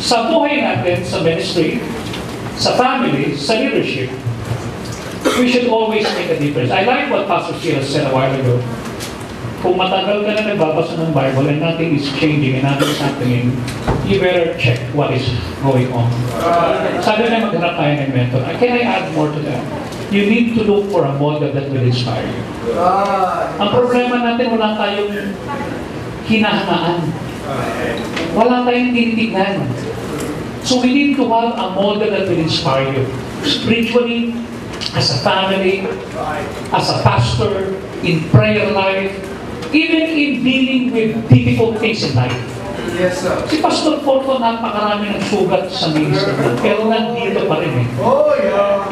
sa buhay natin, sa ministry, sa family, sa leadership, we should always make a difference. I like what Pastor Sheila said a while ago. Kung matagal ka na nagbabasa ng Bible and nothing is changing and nothing is happening, you better check what is going on. Sabi na maghanap tayo ng mentor. Can I add more to that? You need to look for a model that will inspire you. Ang problema natin, wala tayong hinahangaan. Wala tayong tinitignan. So we need to have a model that will inspire you. Spiritually, as a family, as a pastor, in prayer life, even in dealing with difficult things in life. Yes, sir. Si Pastor Porto, napakarami ng sugat sa ministry, pero nandito pa rin eh. Oh, yeah.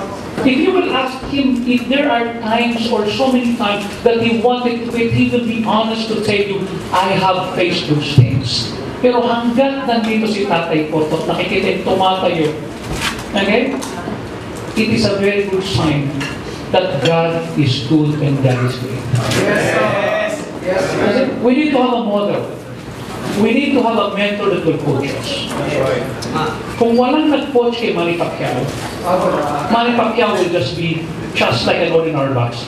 If you will ask him if there are times or so many times that he wanted to quit, he will be honest to tell you, I have faced those things. Pero hanggang nandito si Tatay Porto, nakikita tumatayo. Okay? It is a very good sign that God is good and God is great. Yes, sir. Yes, sir. We need to have a model. We need to have a mentor that will coach us. Kung walang nag-coach kay Manny Pacquiao, Manny Pacquiao will just be just like an ordinary boxer.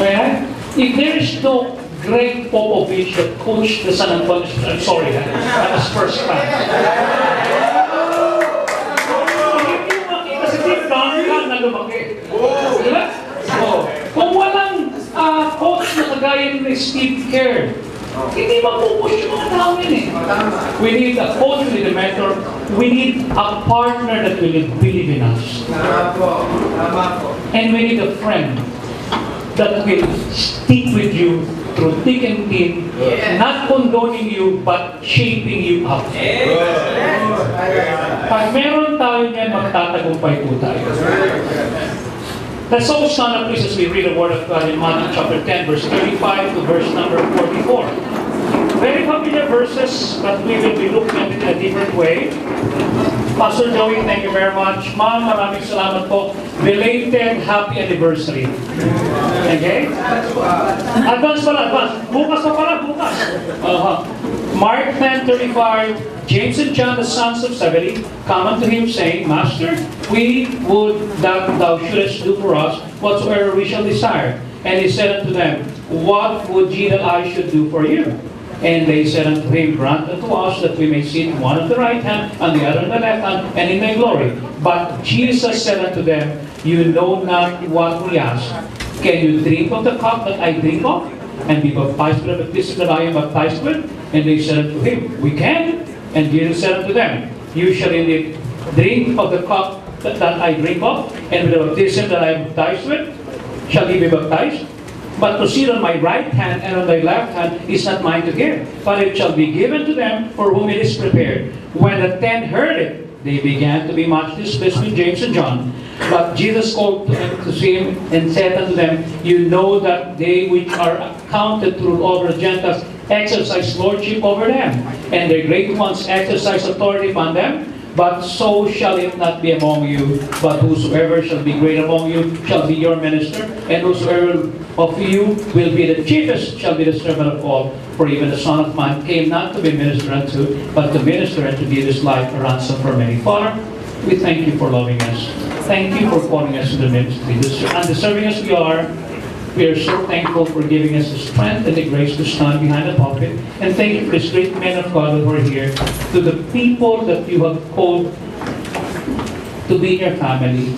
Okay? If there is no Greg Popovich that coached the San Antonio, I'm sorry, that was first time. Kasi deep down lang na lumaki. Diba? Kung walang coach na kagaya ni Steve Kerr, hindi mapupush yung mga tao yun eh. We need a coach, we need a mentor, we need a partner that will believe in us. And we need a friend that will stick with you through thick and thin, not condoning you, but shaping you up. Pag meron tayo niyan, magtatagumpay po tayo. Let's all stand up, please, as we read the Word of God in Matthew chapter 10, verse 35 to verse number 44. Very familiar verses, but we will be looking at it in a different way. Pastor Joey, thank you very much. Ma'am, maraming salamat po. Belated happy anniversary. Okay? Advance pala, advance. Bukas pa pala, bukas. Mark 10:35, James and John, the sons of Zebedee, come unto him, saying, Master, we would that thou shouldest do for us whatsoever we shall desire. And he said unto them, What would ye that I should do for you? And they said unto him, Grant unto us that we may sit one on the right hand, and the other on the left hand, and in thy glory. But Jesus said unto them, You know not what we ask. Can you drink of the cup that I drink of, and be baptized with the baptism that I am baptized with? And they said unto him, We can. And Jesus said unto them, You shall indeed drink of the cup that I drink of, and with the baptism that I am baptized with, shall ye be baptized. But to sit on my right hand and on thy left hand is not mine to give, but it shall be given to them for whom it is prepared. When the 10 heard it, they began to be much displeased with James and John. But Jesus called to him and said unto them, You know that they which are accounted to rule over the Gentiles exercise lordship over them, and the great ones exercise authority upon them. But so shall it not be among you, but whosoever shall be great among you shall be your minister, and whosoever of you will be the chiefest shall be the servant of all. For even the Son of Man came not to be ministered unto, but to minister and to give his life a ransom for many. Father, we thank you for loving us. Thank you for calling us to the ministry. Undeserving as we are so thankful for giving us the strength and the grace to stand behind the pulpit. And thank you for this great men of God who are here, to the people that you have called to be in your family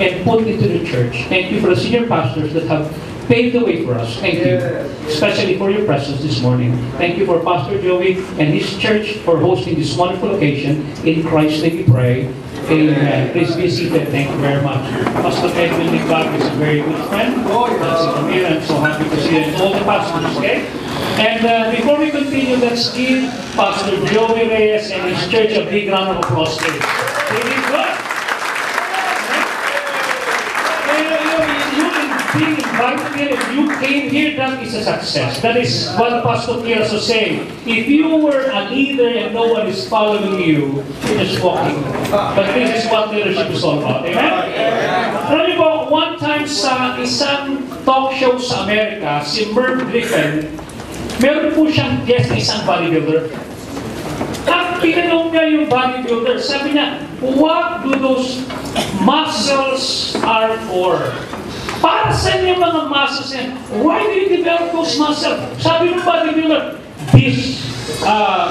and put into the church. Thank you for the senior pastors that have paved the way for us. Thank you, especially for your presence this morning. Thank you for Pastor Joey and his church for hosting this wonderful occasion. In Christ's name we pray. Amen. Please be seated. Thank you very much. Pastor Edwin Nick is a very good friend. That's Camille. I'm so happy to see you and all the pastors, okay? And before we continue, let's give Pastor Joey Reyes and his church a big round of applause, please. They did good. Being invited here, if you came here, that is a success. That is what Pastor Kiers was saying. If you were a leader and no one is following you, you're just walking. But this is what leadership is all about. Amen? Alam niyo po, one time sa isang talk show sa Amerika, si Merv Griffin, Meron po siyang guest na isang bodybuilder. At tinanong niya yung bodybuilder, sabi niya, what do those muscles are for? Para saan yung mga muscles yan? Why do you develop those muscles? Sabi ng bodybuilder, this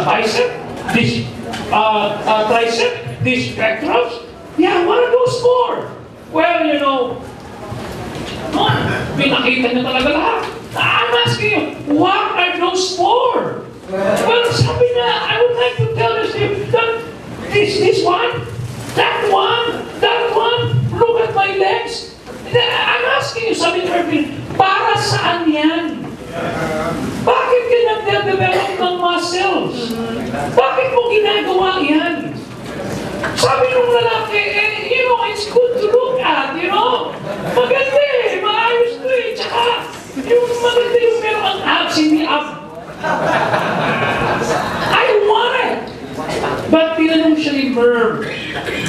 bicep, this tricep, this pectorals. Yeah, what are those for? Well, you know, pinakita niya talaga lahat. I'm asking you, what are those for? Well, sabi niya, I would like to tell you that this one, that one, look at my legs. I'm asking you, sabi ni Irvin, para saan yan? Bakit ka nagde-develop ng muscles? Bakit mo ginagawa yan? Sabi nung lalaki, you know, it's good to look at, you know? Maganda eh, maayos to eh. Tsaka, yung maganda yung meron ang abs, hindi ab. I want it. But tinanong siya ni Merv,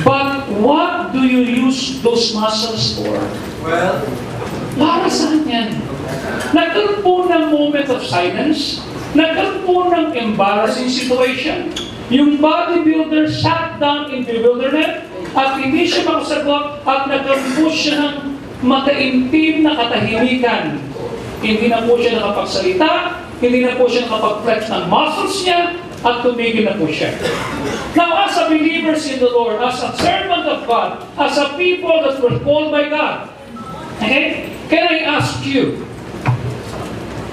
but what do you use those muscles for? Well, Para saan yan? Nagkaroon po ng moment of silence. Nagkaroon po ng embarrassing situation. Yung bodybuilder sat down in bewilderment at hindi siya makasagot at nagkaroon po siya ng mataimtim na katahimikan. Hindi na po siya nakapagsalita, hindi na po siya nakapag-flex ng muscles niya, at tumigil na po siya. Now, as a believers in the Lord, as a servant of God, as a people that were called by God, okay, can I ask you,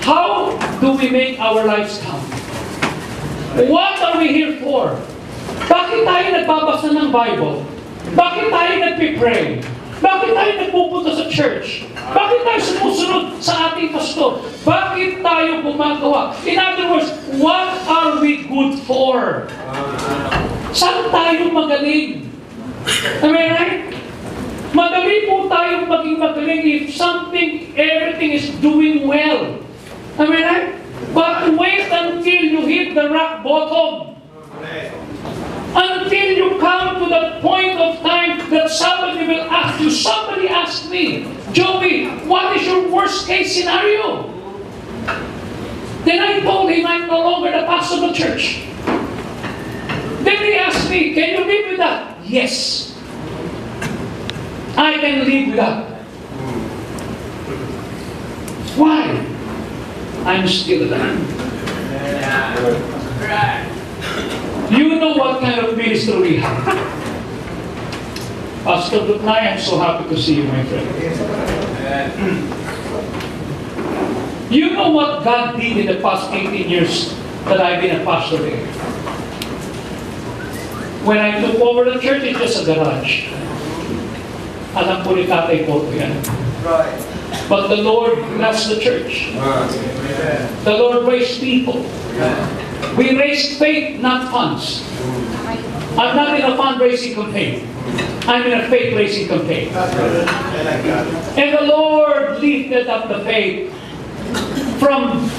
how do we make our lives count? What are we here for? Bakit tayo nagbabasa ng Bible? Bakit tayo nagpipray? Bakit tayo nagpupunta sa church? Bakit tayo sumusunod sa ating pastor? Bakit tayo gumagawa? In other words, what are we good for? Saan tayo magaling? Am I right? Madali po tayo maging magaling if everything is doing well. Am I right? But wait until you hit the rock bottom. Until you come to the point of time that somebody will ask you. Somebody asked me, Joey, what is your worst case scenario? Then I told him I'm no longer the pastor of the church. Then he asked me, can you live with that? Yes. I can live with that. Why? I'm still there. You know what kind of ministry we have. Pastor Dutnay, I'm so happy to see you, my friend. You know what God did in the past 18 years that I've been a pastor there. When I took over the church, it's just a garage. Alam po ni Tatay ko yan. right. But the Lord blessed the church. The Lord raised people. We raised faith, not funds. I'm not in a fundraising campaign. I'm in a faith-raising campaign. And the Lord lifted up the faith. From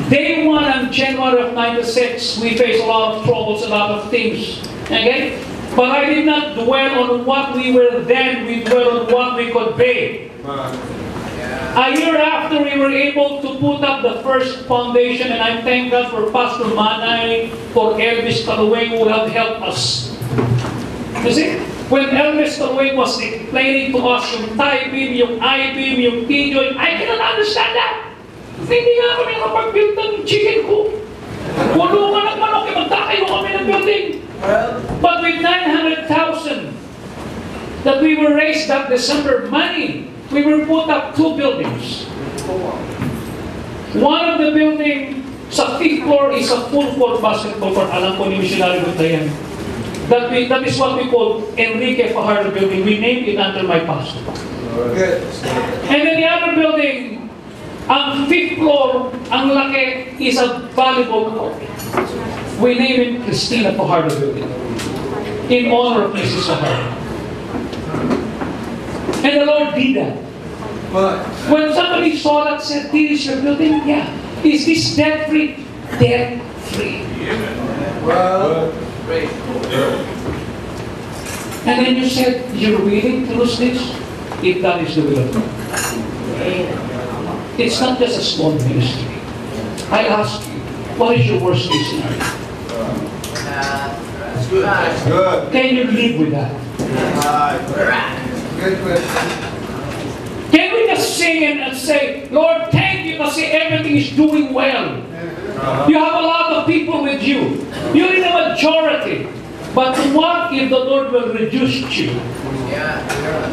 day 1 on January of 96, we faced a lot of troubles, a lot of things. Okay? But I did not dwell on what we were then, we dwell on what we could be. A year after, we were able to put up the first foundation, and I thank God for Pastor Manay, for Elvis Talueng, who have helped us. You see, when Elvis Talueng was explaining to us yung tie beam, yung I-beam, yung T-joint, I cannot understand that. Hindi nga kami nakapag-build ng chicken coop. Walungan ng manok, magtakayo kami ng building. But with 900,000 that we were raised that December money, we were put up 2 buildings. One of the building sa 5th floor is a full court basketball court. Alam ko ni Missionary Butayan. That is what we call Enrique Fajardo building. We named it under my pastor. Good. And then the other building, ang 5th floor, ang laki is a volleyball court. We named it Cristina Fajardo building in honor of Mrs. Fajardo. And the Lord did that. But When somebody saw that, said, this is your building? Yeah. Is this debt-free? Debt-free. well, And then you said, you're willing to lose this? If that is the will of God. It's not just a small ministry. I ask you, What is your worst case scenario? That's good. That's good. Can you live with that? Good question. Can we just sing and say, Lord, thank you because everything is doing well. You have a lot of people with you. You're in the majority. But what if the Lord will reduce you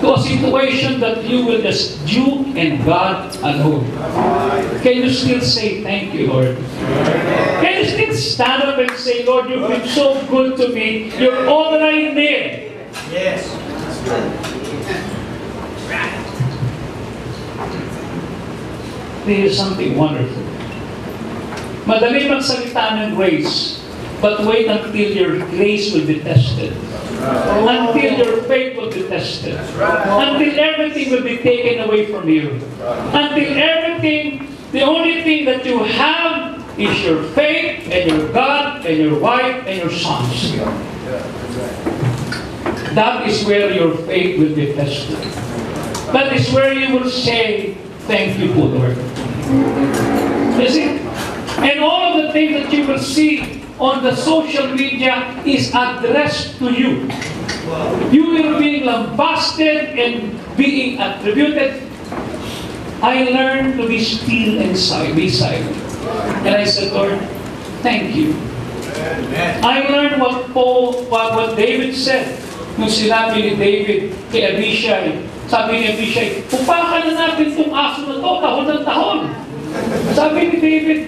to a situation that you will just you and God alone? Can you still say thank you, Lord? Can you still stand up and say, Lord, you've been so good to me. You're all that I need. Yes. This is something wonderful. Madali magsalita ng grace, but wait until your grace will be tested. Until your faith will be tested. Until everything will be taken away from you. Until everything, the only thing that you have is your faith and your God and your wife and your sons. That is where your faith will be tested. That is where you will say, thank you, Lord. You see? And all of the things that you will see on the social media is addressed to you. You will be lambasted and being attributed. I learned to be still and be silent. And I said, Lord, thank you. I learned what David said. Nung sinabi ni David kay Abishai, sabi ni Abishai, upakan na natin itong aso na to, tahon ng tahon. Sabi ni David,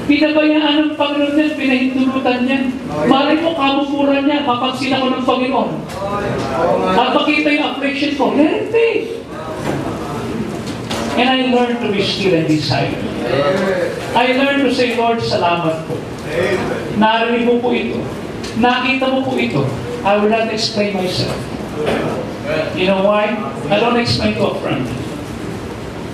pinabayaan ng Panginoon niya, pinahintulutan niya. Malay mo, kamupuran niya, mapansin ako ng Panginoon. At makita yung affliction ko, let it be. And I learned to be still and be silent. I learned to say, Lord, salamat po. Narinig mo po ito. Nakita mo po ito. I will not explain myself. You know why? I don't explain to a friend.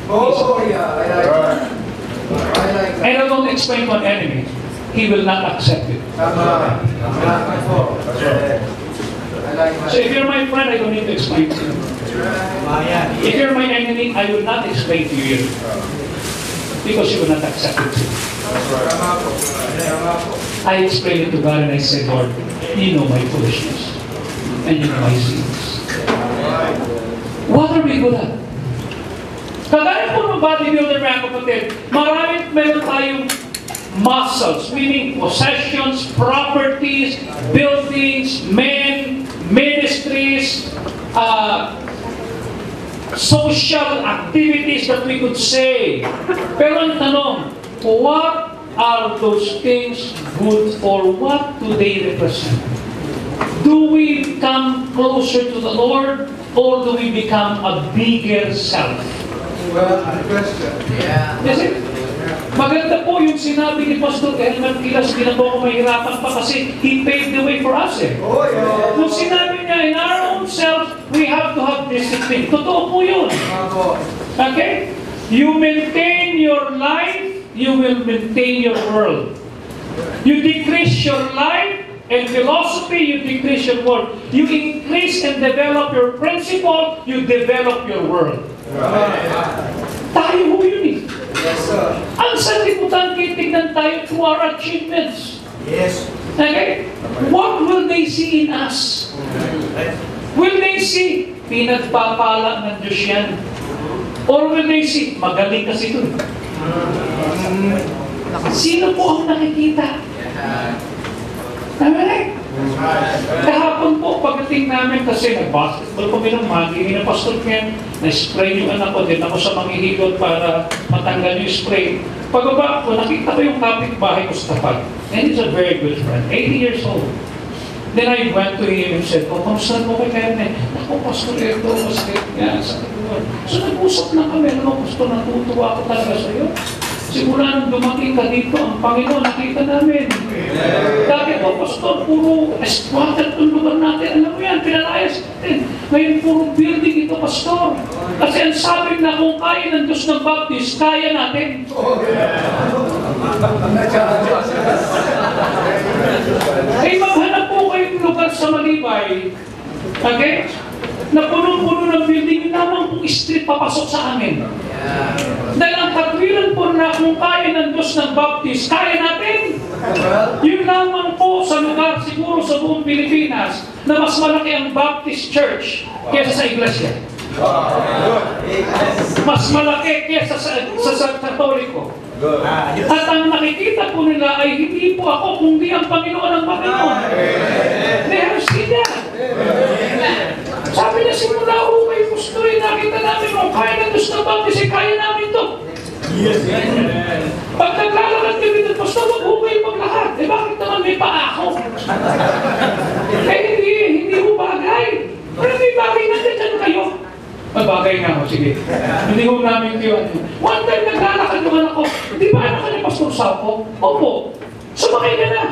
Oh, yeah. I like that. And I don't explain to an enemy. He will not accept it. So if you're my friend, I don't need to explain to you. If you're my enemy, I will not explain to you. Because you will not accept it. I explained it to God and I said, Lord, you know my foolishness. And you know my sins. What are we good at? Kagaya po ng bodybuilder, mga kapatid, meron tayong muscles, meaning possessions, properties, buildings, men, ministries, social activities that we could say. Pero ang tanong, what are those things good for? What do they represent? Do we come closer to the Lord or do we become a bigger self? Well, good question. Yeah. Kasi, maganda po yung sinabi ni Pastor Elmer Kilas, di na po ako mahirapan pa kasi he paved the way for us eh. Oh, yeah. Nung sinabi niya, in our own self, we have to have discipline. Totoo po yun. Okay? You maintain your life, you will maintain your world. You decrease your life and philosophy, you decrease your world. You increase and develop your principle, you develop your world. Tayo ho yun eh. Yes, sir. Ang sanlibutan, titignan tayo through our achievements. Yes. Okay? What will they see in us? Will they see, pinagpapala ng Diyos yan? Or will they see, magaling kasi ito. Sino po ang nakikita? Tama na eh. Kahapon po, pagdating namin kasi nag-basketball kami ng magi, Pastor Ken, na-spray yung anak ko, din ako sa manghihilot para matanggal yung spray. Pagbaba ko, nakita ko yung kapitbahay ko sa tapat. And he's a very good friend, 80 years old. Then I went to him and said, kamusta mo kay Kerne? Ako, Pastor, ito, basket yan, sa katuwa. So nag-usap na kami, Pastor, natutuwa ako talaga sa'yo. Simula nung dumating ka dito, ang Panginoon, nakita namin. Dati po, Pastor, puro squatted itong lugar natin. Alam mo yan, pinalayas natin. Ngayon, puro building ito, Pastor. Kasi ang sabi na kung kaya ng Diyos ng Baptist, kaya natin. Ay, maghanap po kayong lugar sa Malibay. Okay? Na puno-puno ng building, yun lamang pong street papasok sa amin. Dahil ang katwiran po na kung kaya ng Diyos ng Baptist, kaya natin. Yun lamang po sa lugar siguro sa buong Pilipinas na mas malaki ang Baptist Church kaysa sa iglesia. Mas malaki kaysa sa Katoliko. At ang nakikita po nila ay hindi po ako, kundi ang Panginoon ang Panginoon. They have seen that. Sabi niya, simula ako kay Pustoy, nakita namin kung kaya ng Diyos ng Baptist, kaya namin to. Pag naglalakad kami ng Pustoy, mag-ubay maglakad. Eh bakit naman may paa ako? Eh hindi mo bagay. Pero may bagay na dyan kayo. Magbagay nga ako, sige. Hindi ko namin yun. One time naglalakad naman ako. Di ba anak ka ni Pastor Sauco? Opo. Sumakay ka na.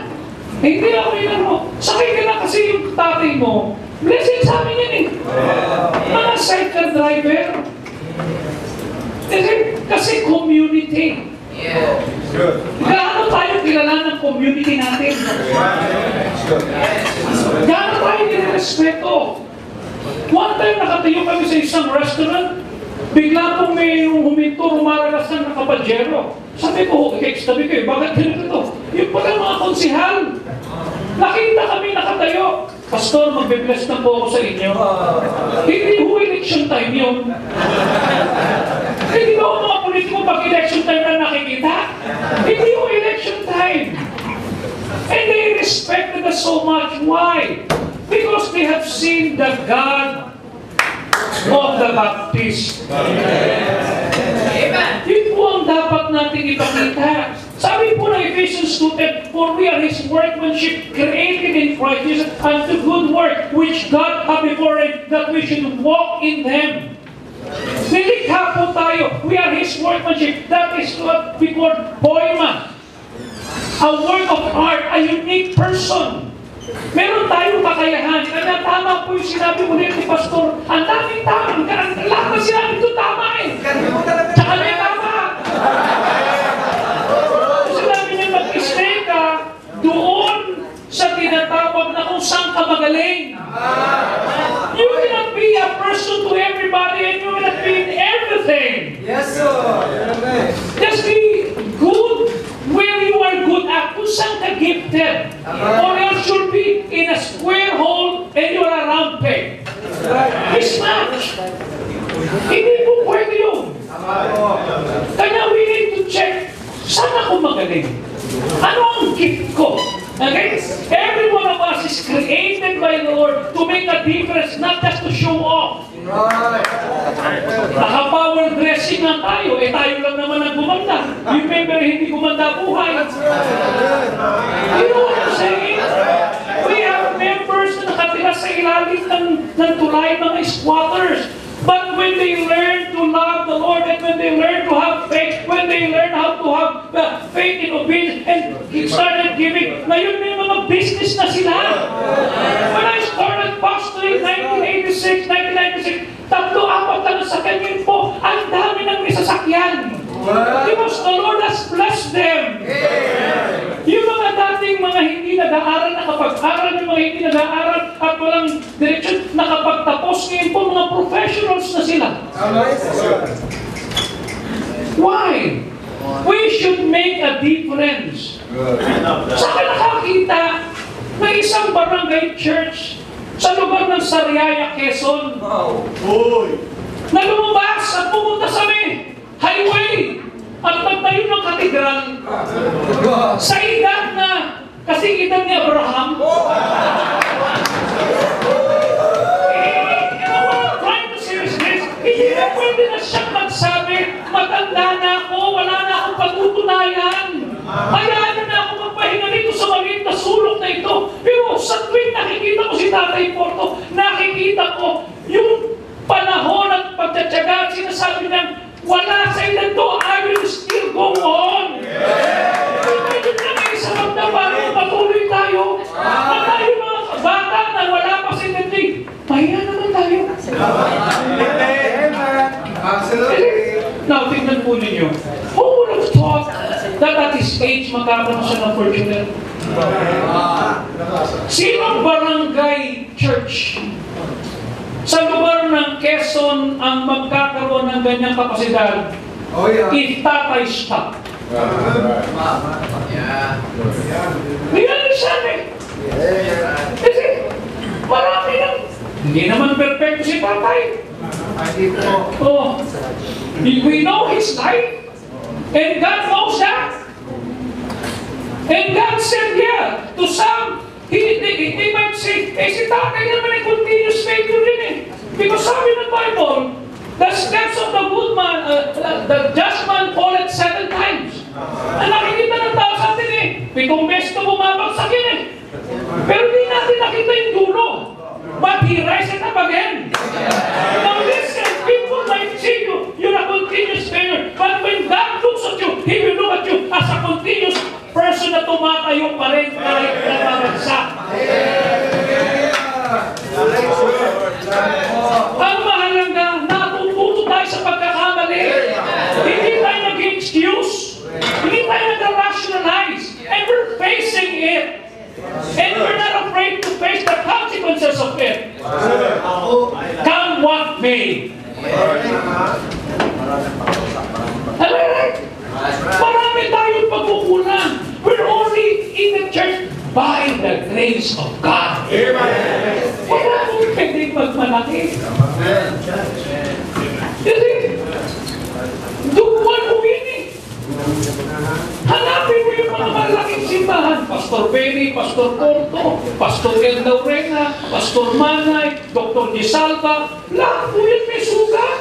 Hindi ako yun mo. Sakay ka na kasi yung tatay mo. Blessing sa amin yan eh. Mga cycle driver. Kasi community. Gaano tayo kilala ng community natin? Gaano tayo nirespeto? One time nakatayo kami sa isang restaurant, bigla pong may huminto, rumaragas ng nakapajero. Sabi ko, sabi ko, bakit ganito to? Yung pala mga konsihal. Nakita kami nakatayo. Pastor, magbe-bless na po ako sa inyo. Hindi ho election time yun. Hindi ba mga politiko pag election time na nakikita? Hindi ho election time. And they respected us so much. Why? Because they have seen the God of the Baptist. Amen. Yun po ang dapat natin ipakita. Sabi po na Ephesians 2:10, for we are His workmanship, created in Christ Jesus unto good work, which God hath beforehand that we should walk in them. Nilikha po tayo. We are His workmanship. That is what we call poema. A work of art, a unique person. Meron tayong kakayahan. Kaya tama po yung sinabi mo ni Pastor. Ang daming tama. Lahat na sinabi ito tama eh. Tsaka may tama. Sinabi niya mag-stay ka doon sa tinatawag na kung saan ka magaling. You cannot be a person to everybody and you cannot be in everything. Yes, sir. Just be good where you are good at. Kung saan ka gifted. Or else you'll be in a square hole and you're a round peg. Mismatch. Hindi po pwede yun. Kaya we need to check, saan ako magaling? Ano ang gift ko? Okay? Every one of us is created by the Lord to make a difference, not just to show off. Naka-power dressing lang tayo, eh tayo lang naman ang gumanda. Remember, hindi gumanda buhay. You know what I'm saying? We have members na nakatira sa ilalim ng tulay, mga squatters. But when they learn to love the Lord and when they learn to have faith, when they learn how to have faith in obedience and started giving, ngayon may mga business na sila. When I started pastoring 1986, 1996, 3-4 na sa kanyin po, ang dami ng may sasakyan. Because the Lord has blessed them. Yung mga dating mga hindi nag-aaral, nakapag-aral, yung mga hindi nag-aaral at walang direksyon, nakapagtapos, ngayon po mga professionals na sila. Why? We should make a difference. Saan nakakita na isang barangay church sa lugar ng Sariaya, Quezon, na lumabas at pumunta sa highway at nagtayo ng katedral sa edad na kasi edad ni Abraham. I'm trying to say this, hindi na pwede na siyang magsabi, matanda na ako, wala na akong patutunayan. Hayaan na ako magpahinga nito sa maliit na sulok na ito. Pero sa tuwing nakikita ko si Tatay Porto, nakikita ko yung panahon at pagtsatsaga at sinasabi niya, wala sa edad to, I will still go on. Medyo na may isang na parang patuloy tayo. Na tayo mga bata na wala pa sa edad eh. Pahinga naman tayo. Now, tingnan po ninyo. Who would have thought that at his age magkakaroon siya ng Fortuner? Sinong barangay church sa lugar ng Quezon ang magkakaroon ng ganyang kapasidad Oh, yeah. if tatay stop. Yeah. Do you understand me? Kasi marami lang. Hindi naman perfecto si tatay. Hindi po. Oh, we know his life, and God knows that. And God said, yeah, to some, He might say, si tatay naman ay continuous failure rin eh. Because sabi ng Bible, the steps of the good man, the just man falleth 7 times. Ang nakikita ng tao sa atin eh, 7 beses na bumabagsak yun eh. Pero di natin nakita yung dulo. But He rises up again. Now listen, people might see you, you're a continuous failure. But when God looks at you, He will look at you as a continuous person na tumatayo pa rin kahit nababagsak. Ang mahalaga, natututo tayo sa pagkakamali. Hindi tayo nag-excuse. Hindi tayo nag-rationalize. And we're facing it. And we're not afraid to face the consequences of it. Come what may. Am I right? Marami tayong pagkukulang. We're only in the church by the grace of God. Wala akong pwedeng magmalaki. Kasi, duwan mo yun eh. Hanapin mo yung mga malaking simbahan. Pastor Benny, Pastor Porto, Pastor El Laurena, Pastor Manay, Dr. Gisalva. Lahat po yun may sugat.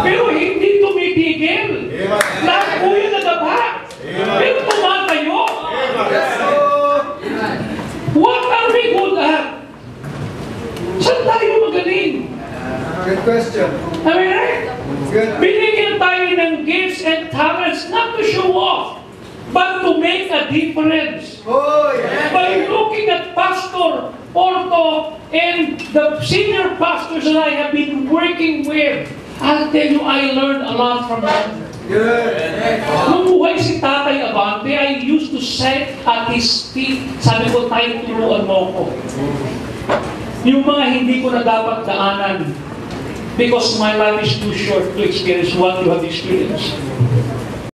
Pero hindi tumitigil. Lahat po yun nagaba. Pero tumatayo. What are we good at? Saan tayo magaling? Good question. Am I right? Good. Binigyan tayo ng gifts and talents not to show off, but to make a difference. Oh, yeah. By looking at Pastor Porto and the senior pastors that I have been working with, I'll tell you, I learned a lot from them. Good. Nung buhay si Tatay Abante, I used to sit at his feet. Sabi ko, tayo turuan mo ko. Yung mga hindi ko na dapat daanan. Because my life is too short to experience what you have experienced.